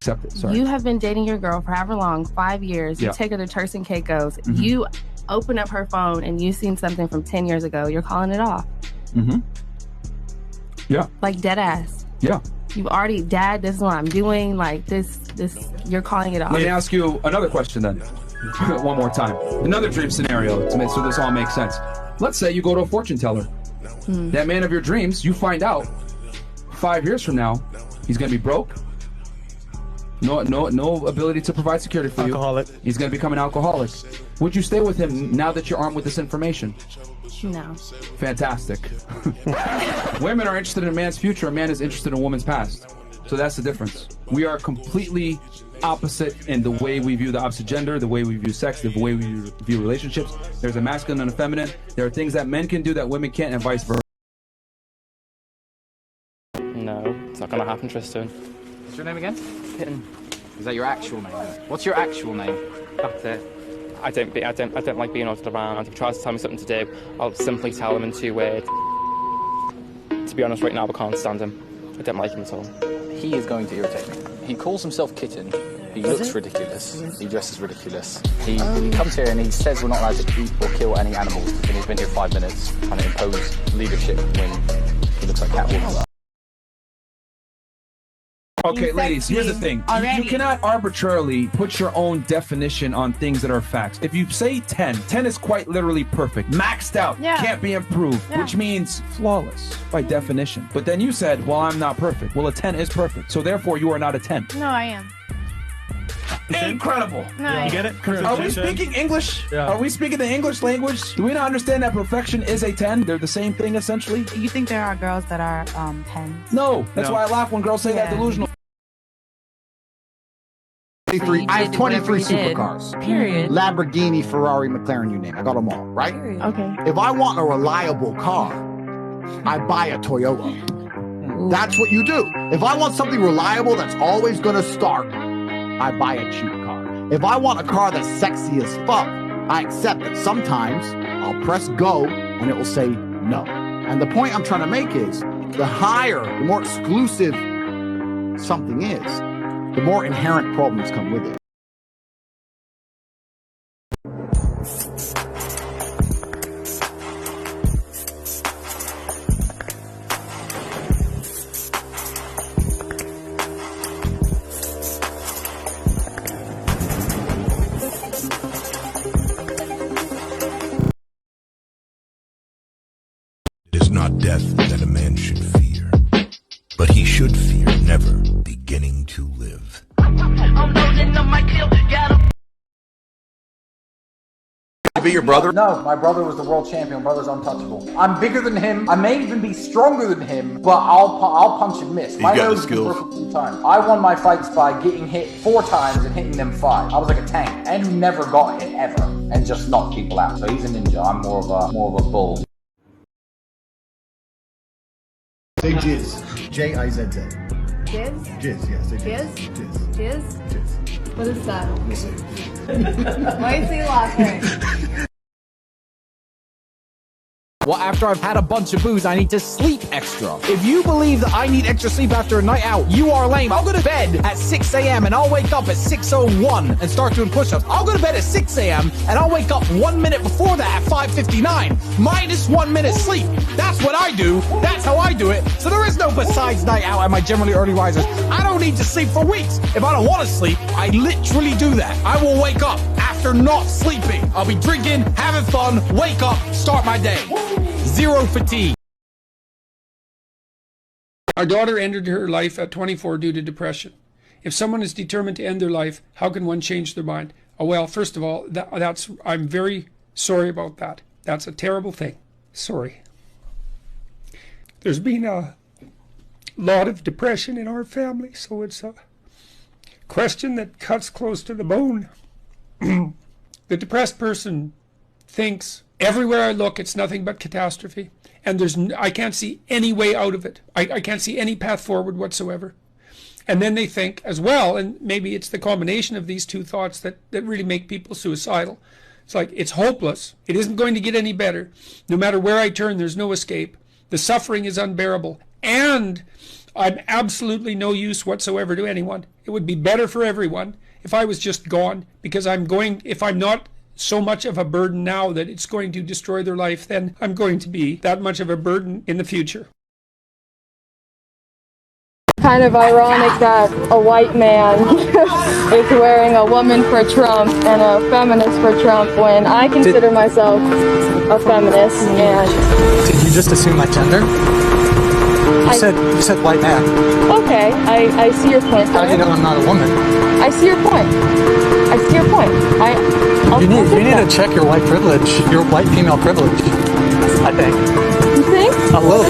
Accept it. Sorry. You have been dating your girl for however long, 5 years. You take her to Turks and Caicos. You open up her phone and you've seen something from 10 years ago. You're calling it off. Yeah. Like dead ass. Yeah. You've already, Dad, this is what I'm doing. Like this, you're calling it off. Let me ask you another question then. One more time. Another dream scenario to make so this all makes sense. Let's say you go to a fortune teller. That man of your dreams, you find out 5 years from now, he's going to be broke. No ability to provide security for Alcoholic. you. He's going to become an alcoholic. Would you stay with him now that you're armed with this information? No. Fantastic. Women are interested in a man's future. A man is interested in a woman's past. So that's the difference. We are completely opposite in the way we view the opposite gender, the way we view sex, the way we view relationships. There's a masculine and a feminine. There are things that men can do that women can't, and vice versa. No, it's not going to happen, Tristan. What's your name again? Kitten. Is that your actual name? What's your actual name? That's it. I don't like being ordered around. If he tries to tell me something to do, I'll simply tell him in 2 words. To be honest, right now I can't stand him. I don't like him at all. He is going to irritate me. He calls himself Kitten. He looks ridiculous. He dresses ridiculous. He comes here and he says we're not allowed to eat or kill any animals. And he's been here 5 minutes trying to impose leadership when he looks like Catwoman. Okay, ladies, here's the thing. You cannot arbitrarily put your own definition on things that are facts. If you say 10, 10 is quite literally perfect. Maxed out. Can't be improved, which means flawless by definition. But then you said, well, I'm not perfect. Well, a 10 is perfect. So therefore, you are not a 10. No, I am. Incredible. No, You get it? Are we speaking English? Yeah. Are we speaking the English language? Do we not understand that perfection is a 10? They're the same thing, essentially? You think there are girls that are 10s? No. That's No. why I laugh when girls say that delusional. I have 23 supercars. Period. Lamborghini, Ferrari, McLaren, you name it. I got them all, right? Okay. If I want a reliable car, I buy a Toyota. That's what you do. If I want something reliable that's always going to start, I buy a cheap car. If I want a car that's sexy as fuck, I accept that sometimes I'll press go and it will say no. And the point I'm trying to make is the higher, the more exclusive something is, the more inherent problems come with it. It is not death that a man should fear, but he should fear never beginning to live. Be your brother? No, my brother was the world champion. My brother's untouchable. I'm bigger than him. I may even be stronger than him, but I'll punch and miss. My nose is perfect 2 times. I won my fights by getting hit 4 times and hitting them 5. I was like a tank, and who never got hit ever, and just knocked people out. So he's a ninja. I'm more of a bull. Say Jizz. J-I-Z-Z. Jizz? Jizz, yes. Say Jizz? Jizz. Jizz? Jizz. What is that? We'll see. Why is he laughing? Well, after I've had a bunch of booze, I need to sleep extra. If you believe that I need extra sleep after a night out, you are lame. I'll go to bed at 6 a.m. and I'll wake up at 6:01 and start doing push-ups. I'll go to bed at 6 a.m. and I'll wake up 1 minute before that at 5:59. Minus 1 minute sleep. That's what I do. That's how I do it. So there is no besides night out at my generally early risers. I don't need to sleep for weeks. If I don't want to sleep, I literally do that. I will wake up after not sleeping. I'll be drinking, having fun, wake up, start my day. Zero fatigue. Our daughter ended her life at 24 due to depression. If someone is determined to end their life, how can one change their mind? Oh, well, first of all, I'm very sorry about that. That's a terrible thing. Sorry. There's been a lot of depression in our family, so it's a question that cuts close to the bone. The depressed person thinks, everywhere I look, it's nothing but catastrophe. And I can't see any way out of it. I can't see any path forward whatsoever. And then they think as well, and maybe it's the combination of these two thoughts that really make people suicidal. It's like, it's hopeless. It isn't going to get any better. No matter where I turn, there's no escape. The suffering is unbearable. And I'm absolutely no use whatsoever to anyone. It would be better for everyone if I was just gone, because if I'm not so much of a burden now that it's going to destroy their life, then I'm going to be that much of a burden in the future. Kind of ironic that a white man is wearing a woman for Trump and a feminist for Trump when I consider myself a feminist. And did you just assume my gender? You said white man. Okay, I see your point. How do you know I'm not a woman? I see your point. I see your point. You need to check your white privilege, your white female privilege, I think. You think? A little.